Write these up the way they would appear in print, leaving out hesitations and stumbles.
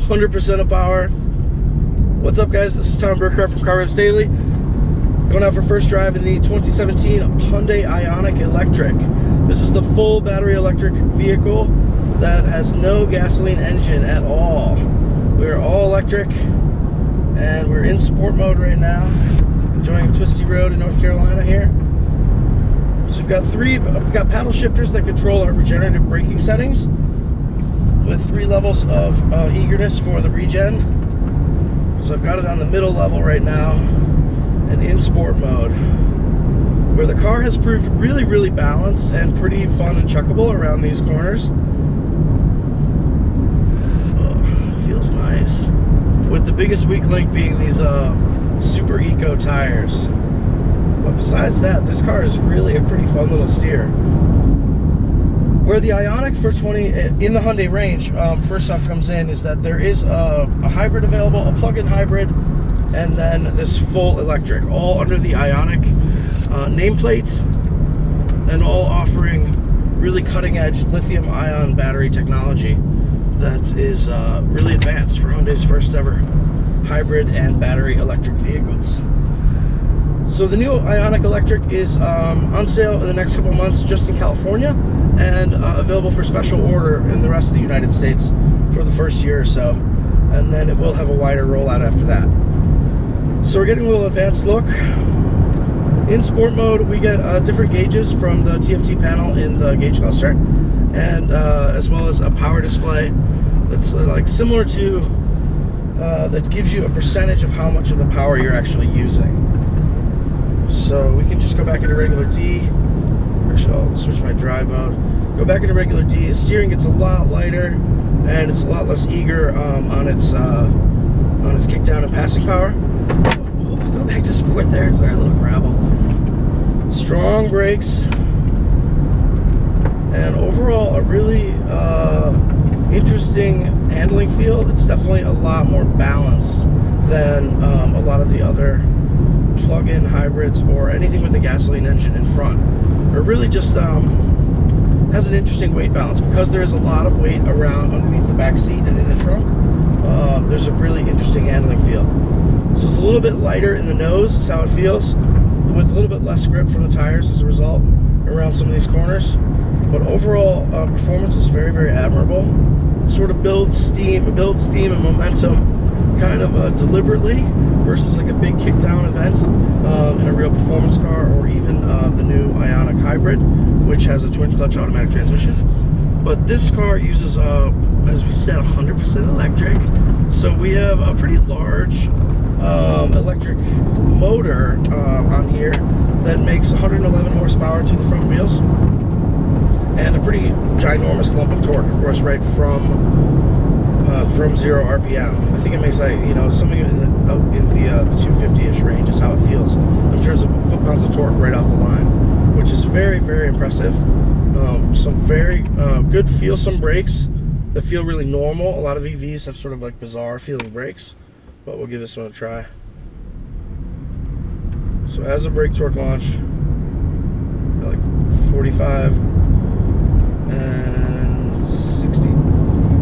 100% of power. What's up, guys? This is Tom Burkhart from Car Revs Daily. Going out for first drive in the 2017 Hyundai IONIQ Electric. This is the full battery electric vehicle that has no gasoline engine at all. We're all electric, and we're in sport mode right now, enjoying a twisty road in North Carolina here. So we've got paddle shifters that control our regenerative braking settings with 3 levels of eagerness for the regen. So I've got it on the middle level right now and in sport mode, where the car has proved really, really balanced and pretty fun and chuckable around these corners. Oh, feels nice. With the biggest weak link being these super eco tires. But besides that, this car is really a pretty fun little steer. Where the Ioniq for 20 in the Hyundai range, first off comes in is that there is a hybrid available, a plug-in hybrid, and then this full electric, all under the Ioniq nameplate, and all offering really cutting-edge lithium-ion battery technology that is really advanced for Hyundai's first ever hybrid and battery electric vehicles. So the new Ioniq Electric is on sale in the next couple of months just in California, and available for special order in the rest of the United States for the first year or so, and then it will have a wider rollout after that. So we're getting a little advanced look. In sport mode, we get different gauges from the TFT panel in the gauge cluster, and as well as a power display that's like similar to that gives you a percentage of how much of the power you're actually using. So we can just go back into regular D. Actually, I'll switch my drive mode. Go back into regular D. The steering gets a lot lighter, and it's a lot less eager on its kickdown and passing power. We'll go back to sport there. Sorry, a little gravel. Strong brakes, and overall a really interesting handling feel. It's definitely a lot more balanced than a lot of the other plug-in hybrids or anything with a gasoline engine in front. It really just has an interesting weight balance because there is a lot of weight around underneath the back seat and in the trunk. There's a really interesting handling feel. So it's a little bit lighter in the nose, is how it feels, with a little bit less grip from the tires as a result around some of these corners. But overall performance is very, very admirable. It sort of builds steam and momentum kind of deliberately versus like a big kickdown event in a real performance car, or even the new Ioniq Hybrid, which has a twin clutch automatic transmission. But this car uses, as we said, 100% electric. So we have a pretty large electric motor on here that makes 111 horsepower to the front wheels, and a pretty ginormous lump of torque, of course, right from 0 RPM. I think it makes, like, you know, something in the 250-ish range is how it feels in terms of foot-pounds of torque right off the line, which is very, very impressive. Some very good feel-some brakes that feel really normal. A lot of EVs have sort of like bizarre feeling brakes, but we'll give this one a try. So as a brake torque launch, like 45 and 60.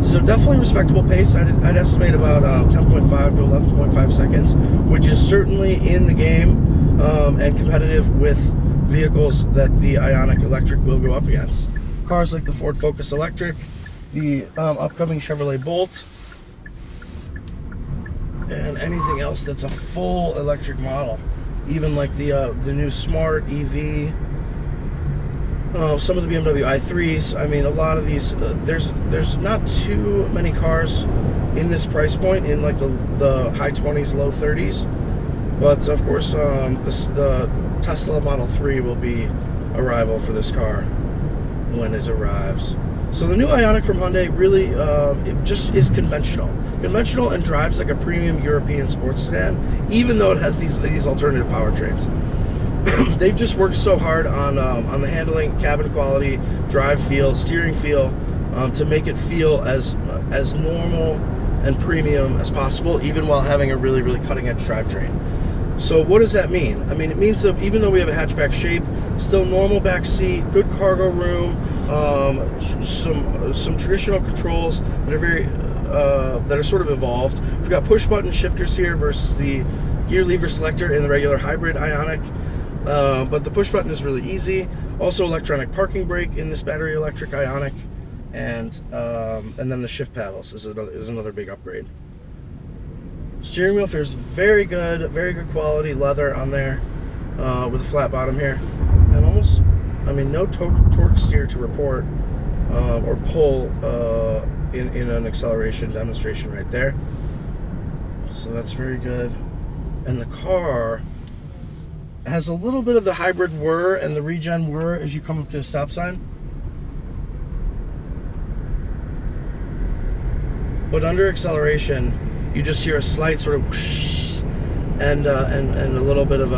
So definitely respectable pace. I'd estimate about 10.5 to 11.5 seconds, which is certainly in the game and competitive with vehicles that the Ioniq Electric will go up against. Cars like the Ford Focus Electric, the upcoming Chevrolet Bolt, and anything else that's a full electric model. Even like the new Smart EV, some of the BMW i3s. I mean, a lot of these, there's not too many cars in this price point, in like the high 20s, low 30s. But of course, the Tesla Model 3 will be a rival for this car when it arrives. So the new Ioniq from Hyundai really, it just is conventional and drives like a premium European sports sedan, even though it has these alternative powertrains. They've just worked so hard on the handling, cabin quality, drive feel, steering feel, to make it feel as normal and premium as possible, even while having a really, really cutting-edge drivetrain. So what does that mean? I mean, it means that even though we have a hatchback shape, still normal back seat, good cargo room, some traditional controls that are very that are sort of evolved. We've got push button shifters here versus the gear lever selector in the regular Hybrid Ioniq. But the push button is really easy. Also electronic parking brake in this battery electric Ioniq, and then the shift paddles is another big upgrade. Steering wheel feels very good quality leather on there, with a flat bottom here, and almost, I mean, no torque steer to report or pull in an acceleration demonstration right there. So that's very good. And the car has a little bit of the hybrid whir and the regen whir as you come up to a stop sign. But under acceleration, you just hear a slight sort of whoosh, and a little bit of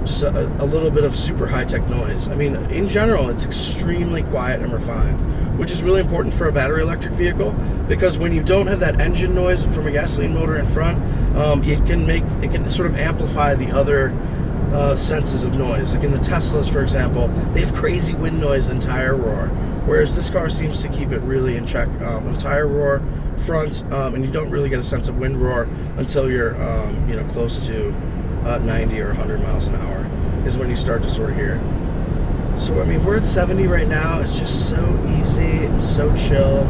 just a little bit of super high-tech noise. I mean, in general, it's extremely quiet and refined, which is really important for a battery electric vehicle, because when you don't have that engine noise from a gasoline motor in front, it can sort of amplify the other senses of noise. Like in the Teslas, for example, they have crazy wind noise and tire roar, whereas this car seems to keep it really in check. The tire roar front, and you don't really get a sense of wind roar until you're close to 90 or 100 miles an hour is when you start to sort of hear it. So I mean, we're at 70 right now. It's just so easy and so chill.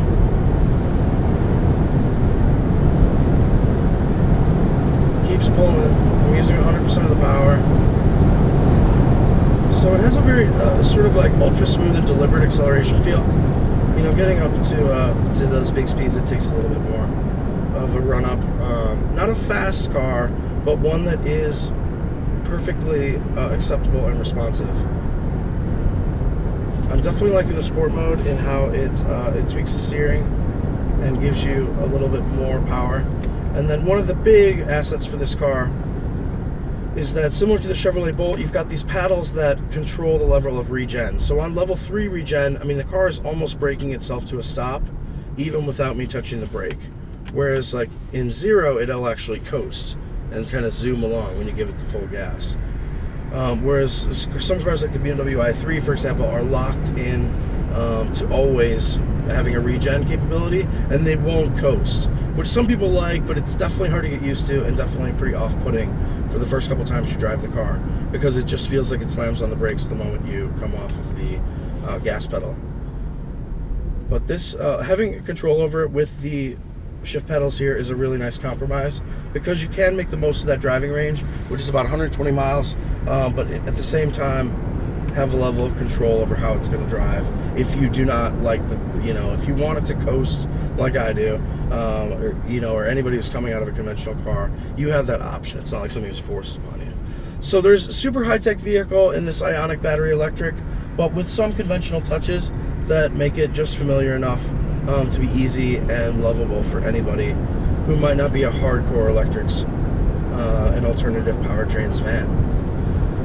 Keeps pulling. I'm using 100% of the power. So it has a very sort of like ultra smooth and deliberate acceleration feel. You know, getting up to those big speeds, it takes a little bit more of a run up. Not a fast car, but one that is perfectly acceptable and responsive. I'm definitely liking the sport mode in how it tweaks the steering and gives you a little bit more power. And then one of the big assets for this car is that, similar to the Chevrolet Bolt, you've got these paddles that control the level of regen. So on level 3 regen, I mean, the car is almost braking itself to a stop, even without me touching the brake. Whereas like in 0, it'll actually coast and kind of zoom along when you give it the full gas. Whereas some cars like the BMW i3, for example, are locked in to always having a regen capability, and they won't coast, which some people like, but it's definitely hard to get used to and definitely pretty off-putting for the first couple times you drive the car, because it just feels like it slams on the brakes the moment you come off of the gas pedal. But this, having control over it with the shift pedals here is a really nice compromise, because you can make the most of that driving range, which is about 120 miles, but at the same time have a level of control over how it's going to drive. If you do not like if you want it to coast like I do, or anybody who's coming out of a conventional car, you have that option. It's not like something is forced upon you. So there's a super high-tech vehicle in this Ioniq battery electric, but with some conventional touches that make it just familiar enough to be easy and lovable for anybody who might not be a hardcore electrics and alternative powertrains fan.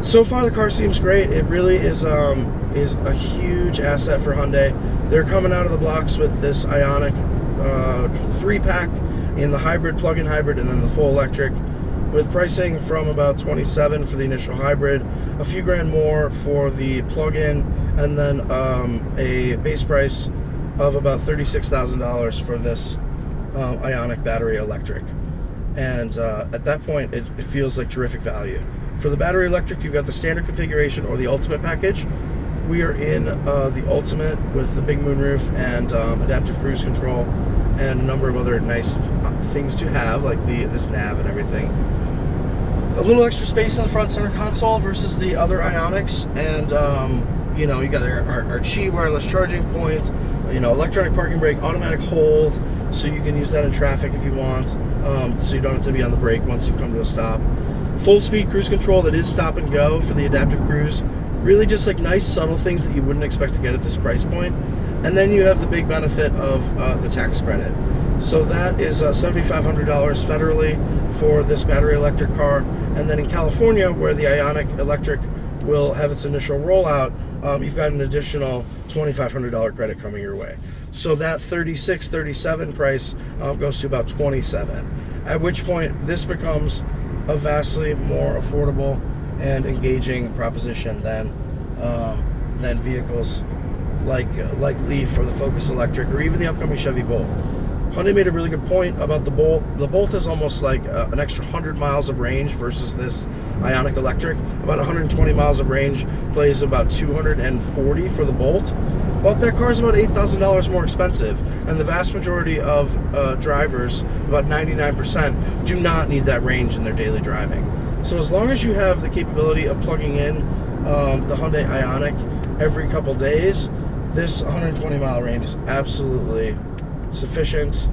So far, the car seems great. It really is a huge asset for Hyundai. They're coming out of the blocks with this Ioniq 3-pack in the hybrid, plug-in hybrid, and then the full electric, with pricing from about $27,000 for the initial hybrid, a few grand more for the plug-in, and then a base price of about $36,000 for this Ioniq battery electric. And at that point, it feels like terrific value. For the battery electric, you've got the standard configuration or the ultimate package. We are in the ultimate with the big moonroof and adaptive cruise control and a number of other nice things to have, like this nav and everything. A little extra space in the front center console versus the other Ioniqs, and you got our Qi wireless charging point, electronic parking brake, automatic hold, so you can use that in traffic if you want, so you don't have to be on the brake once you've come to a stop. Full speed cruise control that is stop and go for the adaptive cruise. Really just like nice subtle things that you wouldn't expect to get at this price point. And then you have the big benefit of the tax credit. So that is $7,500 federally for this battery electric car. And then in California, where the Ioniq Electric will have its initial rollout, you've got an additional $2,500 credit coming your way. So that $36,000, $37,000 price goes to about $27,000. At which point this becomes a vastly more affordable and engaging proposition than vehicles like Leaf or the Focus Electric or even the upcoming Chevy Bolt. Hyundai made a really good point about the Bolt. The Bolt is almost like an extra 100 miles of range versus this Ioniq Electric. About 120 miles of range, plays about 240 for the Bolt. But their car is about $8,000 more expensive, and the vast majority of drivers, about 99%, do not need that range in their daily driving. So as long as you have the capability of plugging in the Hyundai Ioniq every couple days, this 120 mile range is absolutely sufficient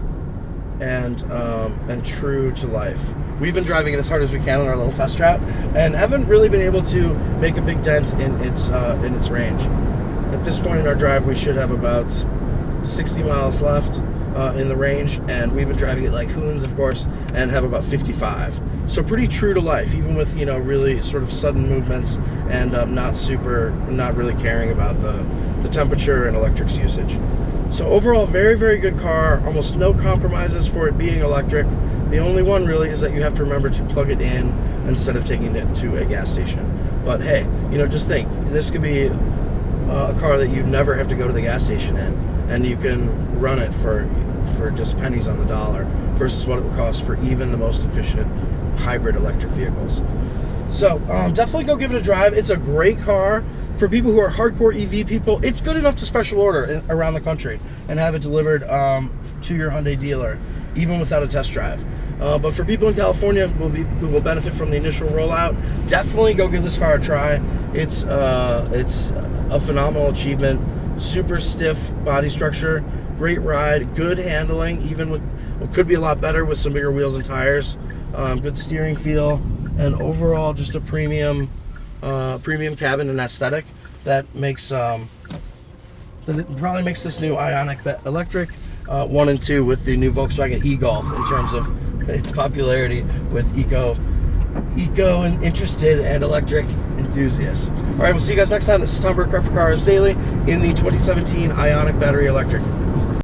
and true to life. We've been driving it as hard as we can on our little test track, and haven't really been able to make a big dent in its range. At this point in our drive, we should have about 60 miles left in the range, and we've been driving it like hoons, of course, and have about 55. So pretty true to life, even with, you know, really sort of sudden movements, and not really caring about the temperature and electrics usage. So overall, very, very good car. Almost no compromises for it being electric. The only one really is that you have to remember to plug it in instead of taking it to a gas station. But hey, you know, just think, this could be a car that you'd never have to go to the gas station in, and you can run it for just pennies on the dollar versus what it would cost for even the most efficient hybrid electric vehicles. So definitely go give it a drive. It's a great car. For people who are hardcore EV people, it's good enough to special order around the country and have it delivered to your Hyundai dealer, even without a test drive. But for people in California who will benefit from the initial rollout, definitely go give this car a try. It's a phenomenal achievement. Super stiff body structure, great ride, good handling, even with what could be a lot better with some bigger wheels and tires. Good steering feel, and overall just a premium cabin and aesthetic that makes that it probably makes this new Ioniq Electric 1 and 2 with the new Volkswagen eGolf in terms of its popularity with eco and interested and electric enthusiasts. All right, we'll see you guys next time. This is Tom Burke for Cars Daily in the 2017 Ioniq Battery Electric.